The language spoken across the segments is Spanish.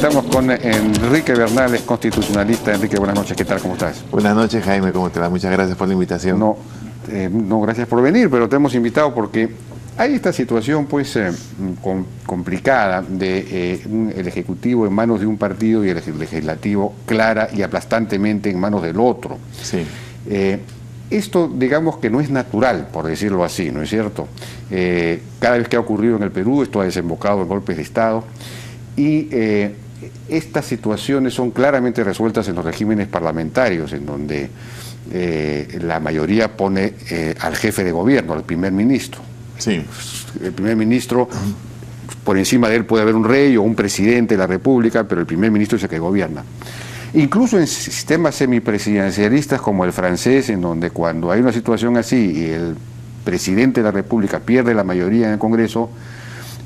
Estamos con Enrique Bernales, constitucionalista. Enrique, buenas noches. ¿Qué tal? ¿Cómo estás? Buenas noches, Jaime. ¿Cómo te va? Muchas gracias por la invitación. No, gracias por venir, pero te hemos invitado porque hay esta situación pues complicada de el Ejecutivo en manos de un partido y el Legislativo clara y aplastantemente en manos del otro. Sí. Esto, digamos que no es natural, por decirlo así, ¿no es cierto? Cada vez que ha ocurrido en el Perú, esto ha desembocado en golpes de Estado y estas situaciones son claramente resueltas en los regímenes parlamentarios, en donde la mayoría pone al jefe de gobierno, al primer ministro. Sí. El primer ministro, por encima de él puede haber un rey o un presidente de la República, pero el primer ministro es el que gobierna. Incluso en sistemas semipresidencialistas como el francés, en donde cuando hay una situación así y el presidente de la República pierde la mayoría en el Congreso,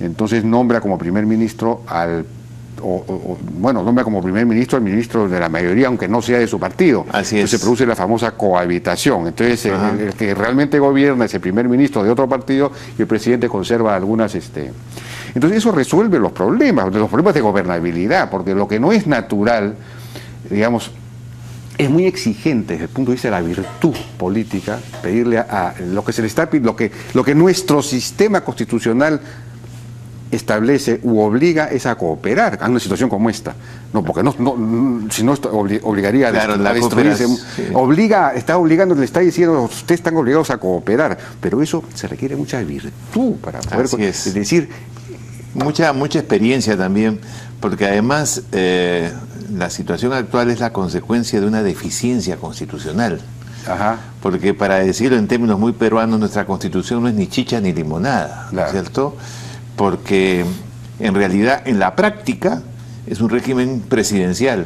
entonces nombra como primer ministro nombra como primer ministro al ministro de la mayoría, aunque no sea de su partido. Así es. Entonces se produce la famosa cohabitación. Entonces el que realmente gobierna es el primer ministro de otro partido y el presidente conserva algunas... Entonces eso resuelve los problemas de gobernabilidad, porque lo que no es natural, digamos, es muy exigente desde el punto de vista de la virtud política pedirle a lo que se le está pidiendo, lo que nuestro sistema constitucional establece u obliga es a cooperar a una situación como esta. No, porque si no obligaría a destruirse. Sí. Está obligando, le está diciendo, ustedes están obligados a cooperar, pero eso se requiere mucha virtud para poder... Así es. Es decir, mucha experiencia también, porque además la situación actual es la consecuencia de una deficiencia constitucional. Ajá. Porque, para decirlo en términos muy peruanos, nuestra Constitución no es ni chicha ni limonada, claro. ¿Cierto? Porque en realidad, en la práctica, es un régimen presidencial.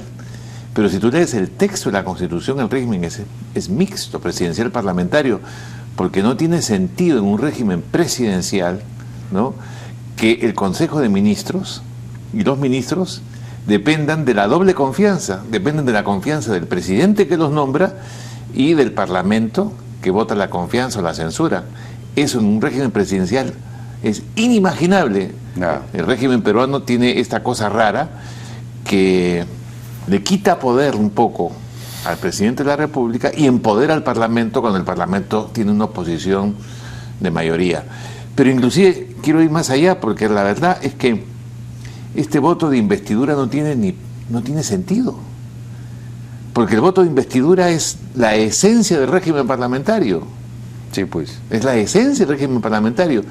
Pero si tú lees el texto de la Constitución, el régimen es mixto, presidencial parlamentario, porque no tiene sentido en un régimen presidencial, ¿no?, que el Consejo de Ministros y los ministros dependan de la doble confianza, dependen de la confianza del presidente que los nombra y del Parlamento que vota la confianza o la censura. Eso en un régimen presidencial es inimaginable. No. El régimen peruano tiene esta cosa rara que le quita poder un poco al presidente de la República y empodera al Parlamento cuando el Parlamento tiene una oposición de mayoría. Pero inclusive quiero ir más allá, porque la verdad es que este voto de investidura no tiene sentido. Porque el voto de investidura es la esencia del régimen parlamentario. Sí, pues. Es la esencia del régimen parlamentario.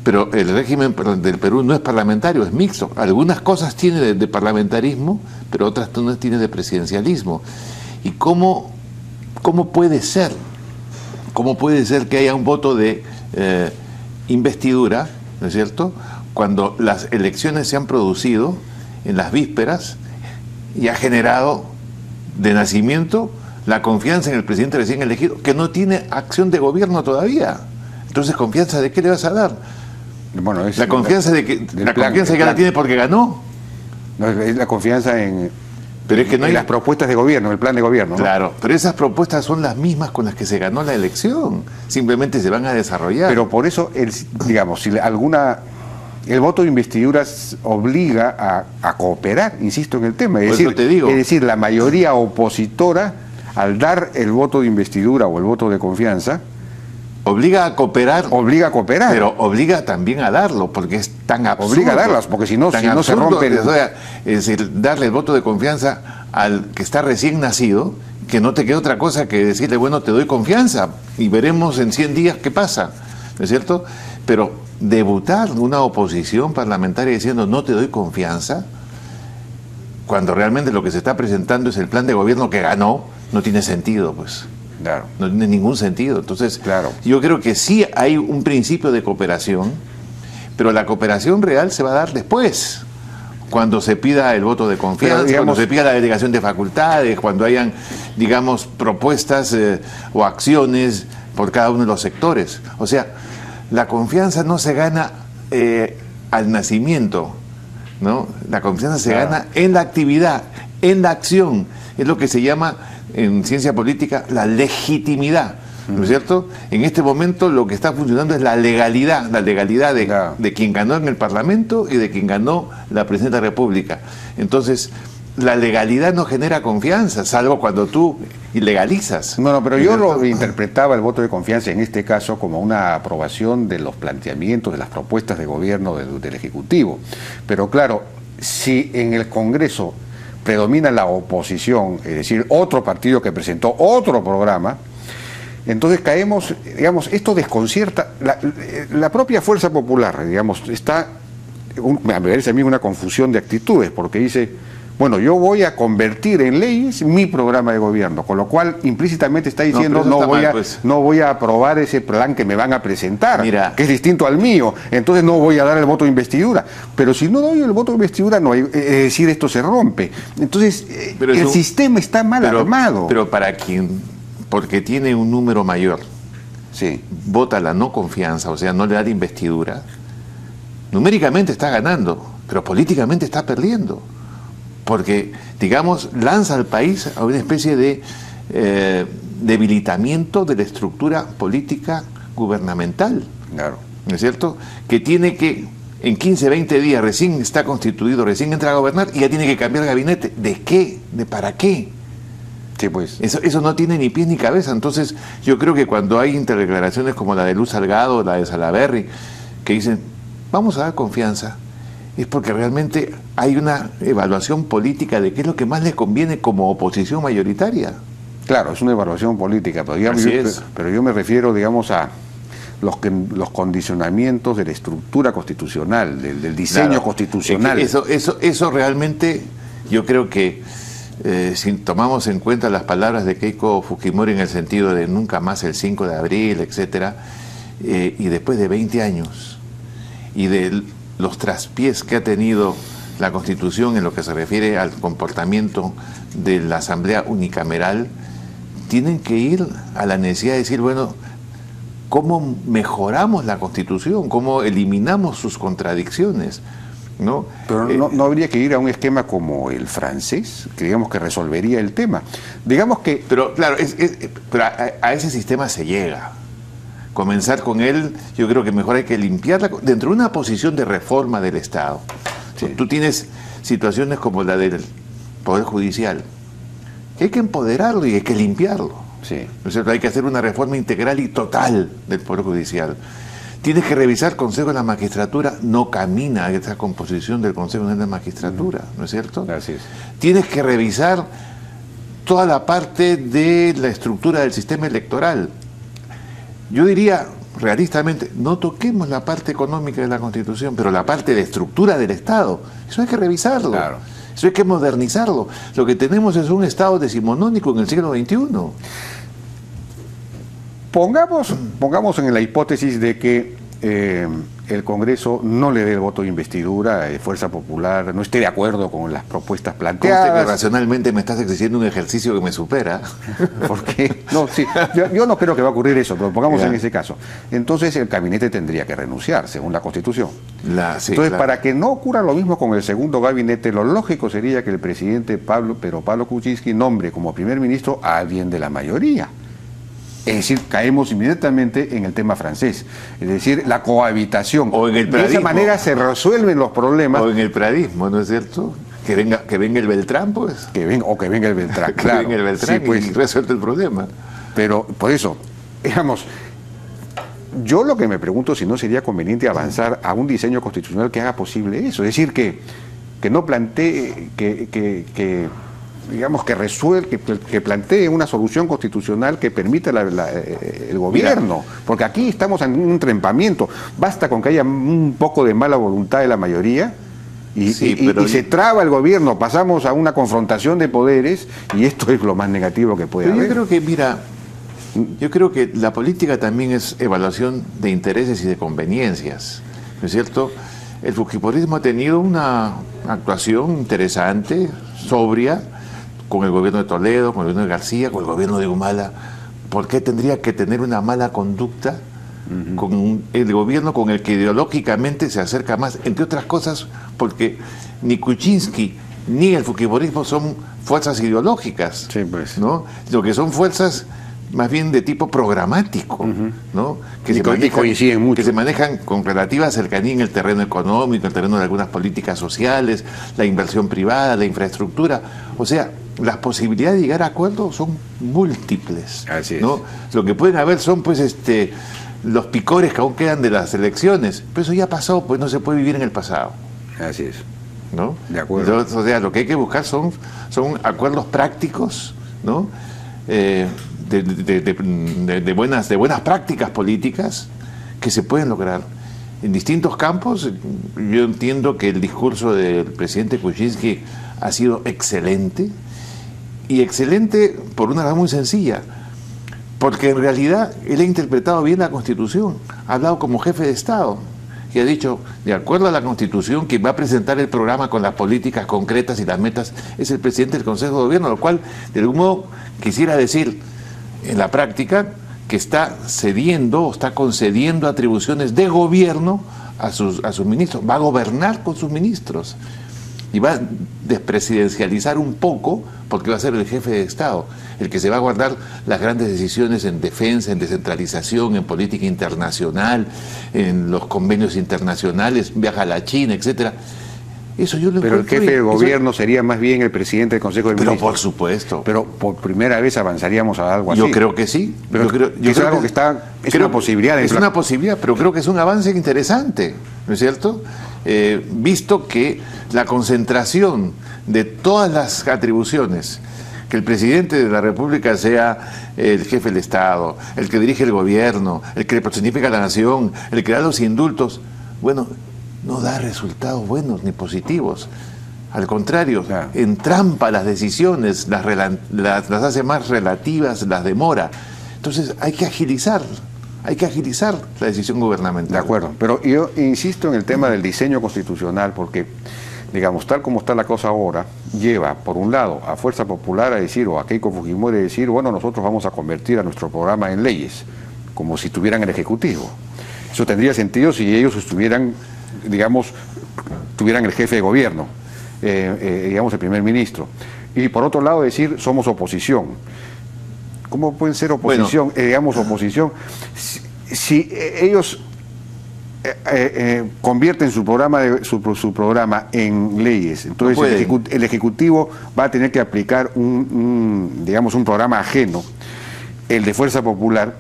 Pero el régimen del Perú no es parlamentario, es mixto. Algunas cosas tiene de parlamentarismo, pero otras no tiene de presidencialismo. ¿Y cómo puede ser? ¿Cómo puede ser que haya un voto de investidura, ¿no es cierto?, cuando las elecciones se han producido en las vísperas y ha generado de nacimiento la confianza en el presidente recién elegido, que no tiene acción de gobierno todavía? Entonces, ¿confianza de qué le vas a dar? Bueno, es la confianza de que la tiene porque ganó. No, es la confianza en, pero es que no hay las propuestas de gobierno, el plan de gobierno, ¿no? Claro, pero esas propuestas son las mismas con las que se ganó la elección. Simplemente se van a desarrollar. Pero por eso, digamos, si el voto de investidura obliga a cooperar, insisto en el tema. Es decir, la mayoría opositora, al dar el voto de investidura o el voto de confianza, obliga a cooperar. Obliga a cooperar. Pero obliga también a darlo, porque es tan absurdo. Obliga a darlas, porque si no se rompe. Es decir, darle el voto de confianza al que está recién nacido, que no te queda otra cosa que decirle, bueno, te doy confianza y veremos en 100 días qué pasa, ¿no es cierto? Pero debutar una oposición parlamentaria diciendo no te doy confianza, cuando realmente lo que se está presentando es el plan de gobierno que ganó, no tiene sentido, pues. Claro. No tiene ningún sentido. Entonces, claro, yo creo que sí hay un principio de cooperación, pero la cooperación real se va a dar después, cuando se pida el voto de confianza, cuando se pida la delegación de facultades, cuando hayan, digamos, propuestas o acciones por cada uno de los sectores. O sea, la confianza no se gana al nacimiento, ¿no? La confianza se gana en la actividad, en la acción. Es lo que se llama en ciencia política la legitimidad. ¿no es cierto? En este momento lo que está funcionando es la legalidad de quien ganó en el Parlamento y de quien ganó la Presidenta de la República. Entonces, la legalidad no genera confianza, salvo cuando tú ilegalizas. No, pero yo lo interpretaba el voto de confianza en este caso como una aprobación de los planteamientos, de las propuestas de gobierno del Ejecutivo. Pero claro, si en el Congreso predomina la oposición, es decir, otro partido que presentó otro programa, entonces caemos, digamos, esto desconcierta, la propia Fuerza Popular, digamos, está, me parece a mí una confusión de actitudes, porque dice, bueno, yo voy a convertir en leyes mi programa de gobierno, con lo cual implícitamente está diciendo no voy a aprobar ese plan que me van a presentar, que es distinto al mío, entonces no voy a dar el voto de investidura. Pero si no doy el voto de investidura, no, es decir, esto se rompe. Entonces, el sistema está mal armado. Pero para quien, porque tiene un número mayor, vota la no confianza, o sea, no le da la investidura, numéricamente está ganando, pero políticamente está perdiendo. Porque, digamos, lanza al país a una especie de debilitamiento de la estructura política gubernamental. Claro. ¿No es cierto? Que tiene que, en 15, 20 días, recién está constituido, recién entra a gobernar y ya tiene que cambiar gabinete. ¿De qué? ¿De para qué? Sí, pues. Eso no tiene ni pies ni cabeza. Entonces, yo creo que cuando hay interdeclaraciones como la de Luz Salgado, la de Salaverry, que dicen, vamos a dar confianza, es porque realmente hay una evaluación política de qué es lo que más les conviene como oposición mayoritaria. Claro, es una evaluación política, pero yo me refiero, digamos, a los condicionamientos de la estructura constitucional, del diseño constitucional. Eso realmente, yo creo que si tomamos en cuenta las palabras de Keiko Fujimori en el sentido de nunca más el 5 de abril, etcétera, y después de 20 años, y de los traspiés que ha tenido la Constitución en lo que se refiere al comportamiento de la Asamblea Unicameral, tienen que ir a la necesidad de decir, bueno, ¿cómo mejoramos la Constitución? ¿Cómo eliminamos sus contradicciones? ¿No? Pero no habría que ir a un esquema como el francés, que digamos que resolvería el tema. Digamos que... Pero claro, pero a ese sistema se llega. Comenzar con él, yo creo que mejor hay que limpiarla dentro de una posición de reforma del Estado. Sí. Tú tienes situaciones como la del Poder Judicial, que hay que empoderarlo y hay que limpiarlo. Sí. ¿No es cierto? Hay que hacer una reforma integral y total del Poder Judicial. Tienes que revisar el Consejo de la Magistratura, no camina esa composición del Consejo de la Magistratura, ¿no es cierto? Así es. Tienes que revisar toda la parte de la estructura del sistema electoral. Yo diría, realistamente, no toquemos la parte económica de la Constitución, pero la parte de estructura del Estado, eso hay que revisarlo, eso hay que modernizarlo. Lo que tenemos es un Estado decimonónico en el siglo XXI. Pongamos en la hipótesis de que el Congreso no le dé el voto de investidura, Fuerza Popular no esté de acuerdo con las propuestas planteadas. Que racionalmente me estás exigiendo un ejercicio que me supera. ¿Por qué? No, sí, yo no creo que va a ocurrir eso, pero pongamos en ese caso. Entonces el gabinete tendría que renunciar, según la Constitución. Entonces, para que no ocurra lo mismo con el segundo gabinete, lo lógico sería que el presidente Pablo Kuczynski nombre como primer ministro a alguien de la mayoría. Es decir, caemos inmediatamente en el tema francés, es decir, la cohabitación. O en el pradismo. De esa manera se resuelven los problemas. O en el pradismo, ¿no es cierto? Que venga el Beltrán, pues. Que venga el Beltrán, claro. Que venga el Beltrán, sí, pues, y resuelve el problema. Pero, por eso, digamos, yo lo que me pregunto si no sería conveniente avanzar a un diseño constitucional que haga posible eso. Es decir, que no plantee, digamos, que plantee una solución constitucional que permita el gobierno, porque aquí estamos en un trempamiento. Basta con que haya un poco de mala voluntad de la mayoría y se traba el gobierno, pasamos a una confrontación de poderes y esto es lo más negativo que puede haber. Yo creo que la política también es evaluación de intereses y de conveniencias, ¿no es cierto? El fujimorismo ha tenido una actuación interesante, sobria, con el gobierno de Toledo, con el gobierno de García, con el gobierno de Humala. ¿Por qué tendría que tener una mala conducta con el gobierno con el que ideológicamente se acerca más? Entre otras cosas, porque ni Kuczynski ni el fujimorismo son fuerzas ideológicas, sí, pues, ¿no? Lo que son fuerzas más bien de tipo programático, ¿no? Y coinciden mucho. Que se manejan con relativa cercanía en el terreno económico, en el terreno de algunas políticas sociales, la inversión privada, la infraestructura. O sea, las posibilidades de llegar a acuerdos son múltiples. Así es. ¿No? Lo que pueden haber son, pues, los picores que aún quedan de las elecciones. Pero eso ya pasó, pues no se puede vivir en el pasado. Así es. ¿No? De acuerdo. Entonces, o sea, lo que hay que buscar son acuerdos prácticos, ¿no? De buenas prácticas políticas que se pueden lograr. En distintos campos, yo entiendo que el discurso del presidente Kuczynski ha sido excelente, y excelente por una razón muy sencilla, porque en realidad él ha interpretado bien la Constitución, ha hablado como jefe de Estado, y ha dicho, de acuerdo a la Constitución, quien va a presentar el programa con las políticas concretas y las metas es el presidente del Consejo de Gobierno, lo cual, de algún modo, quisiera decir, en la práctica, que está cediendo o está concediendo atribuciones de gobierno a sus ministros, va a gobernar con sus ministros y va a despresidencializar un poco, porque va a ser el jefe de Estado, el que se va a guardar las grandes decisiones en defensa, en descentralización, en política internacional, en los convenios internacionales, viaja a la China, etcétera. Eso yo lo Pero el encuentro jefe del bien. gobierno sería más bien el presidente del Consejo de Pero Ministros. por supuesto. Pero por primera vez avanzaríamos a algo así. Yo creo que sí. Pero yo creo es algo que está, es creo una posibilidad. Es una posibilidad, pero creo que es un avance interesante, ¿no es cierto? Visto que la concentración de todas las atribuciones, que el presidente de la República sea el jefe del Estado, el que dirige el gobierno, el que personifica a la nación, el que da los indultos, bueno, no da resultados buenos ni positivos. Al contrario, Claro. entrampa las decisiones, las hace más relativas, las demora. Entonces hay que agilizar la decisión gubernamental. De acuerdo, pero yo insisto en el tema del diseño constitucional porque, digamos, tal como está la cosa ahora, lleva, por un lado, a Fuerza Popular a decir, o a Keiko Fujimori a decir, bueno, nosotros vamos a convertir a nuestro programa en leyes, como si tuvieran el Ejecutivo. Eso tendría sentido si ellos estuvieran, digamos, tuvieran el jefe de gobierno, digamos, el primer ministro. Y por otro lado decir, somos oposición. ¿Cómo pueden ser oposición? Bueno, Digamos, oposición. Si ellos convierten su programa en leyes, entonces no el Ejecutivo va a tener que aplicar digamos, un programa ajeno, el de Fuerza Popular.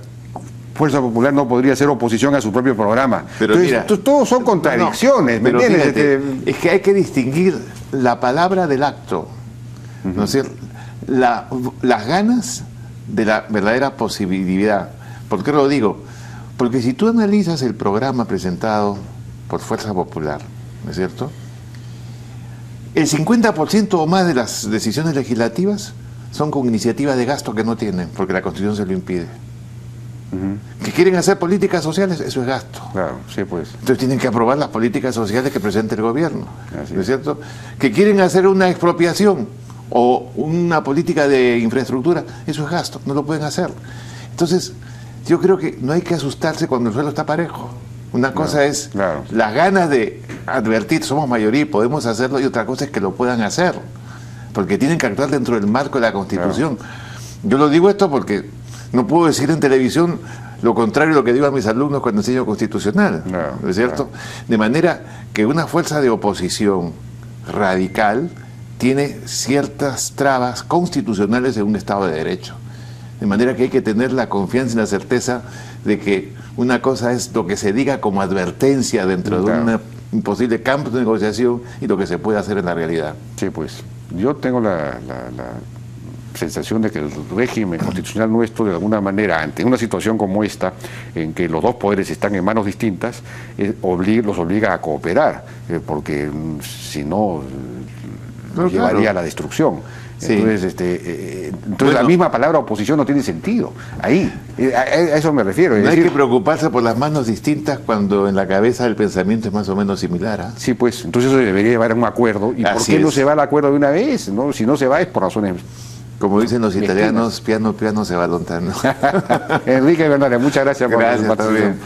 Fuerza Popular no podría ser oposición a su propio programa. Pero entonces, mira, todos son contradicciones, ¿me pero entiendes? fíjate, es que hay que distinguir la palabra del acto, ¿no es cierto? Las ganas de la verdadera posibilidad. ¿Por qué lo digo? Porque si tú analizas el programa presentado por Fuerza Popular, ¿no es cierto? El 50% o más de las decisiones legislativas son con iniciativa de gasto que no tienen, porque la Constitución se lo impide. Que quieren hacer políticas sociales, eso es gasto. Claro, sí, pues. Entonces tienen que aprobar las políticas sociales que presente el gobierno, Así ¿no es cierto? Que quieren hacer una expropiación o una política de infraestructura, eso es gasto, no lo pueden hacer. Entonces, yo creo que no hay que asustarse cuando el suelo está parejo. Una cosa es las ganas de advertir, somos mayoría y podemos hacerlo, y otra cosa es que lo puedan hacer, porque tienen que actuar dentro del marco de la Constitución. Yo lo digo esto porque no puedo decir en televisión lo contrario de lo que digo a mis alumnos cuando enseño constitucional, ¿no es cierto? De manera que una fuerza de oposición radical tiene ciertas trabas constitucionales en un Estado de Derecho. De manera que hay que tener la confianza y la certeza de que una cosa es lo que se diga como advertencia dentro de un posible campo de negociación y lo que se puede hacer en la realidad. Sí, pues yo tengo la sensación de que el régimen constitucional nuestro, de alguna manera, ante una situación como esta, en que los dos poderes están en manos distintas, los obliga a cooperar, porque si no, llevaría a la destrucción. Sí. Entonces bueno, la misma palabra oposición no tiene sentido. Ahí, a eso me refiero. No hay que preocuparse por las manos distintas cuando en la cabeza el pensamiento es más o menos similar. ¿Eh? Sí, pues, entonces eso debería llevar a un acuerdo. ¿Y por qué no se va al acuerdo de una vez? ¿No? Si no se va es por razones... Como dicen los italianos, piano piano se va lontano. Enrique Bernales, muchas gracias por la participación.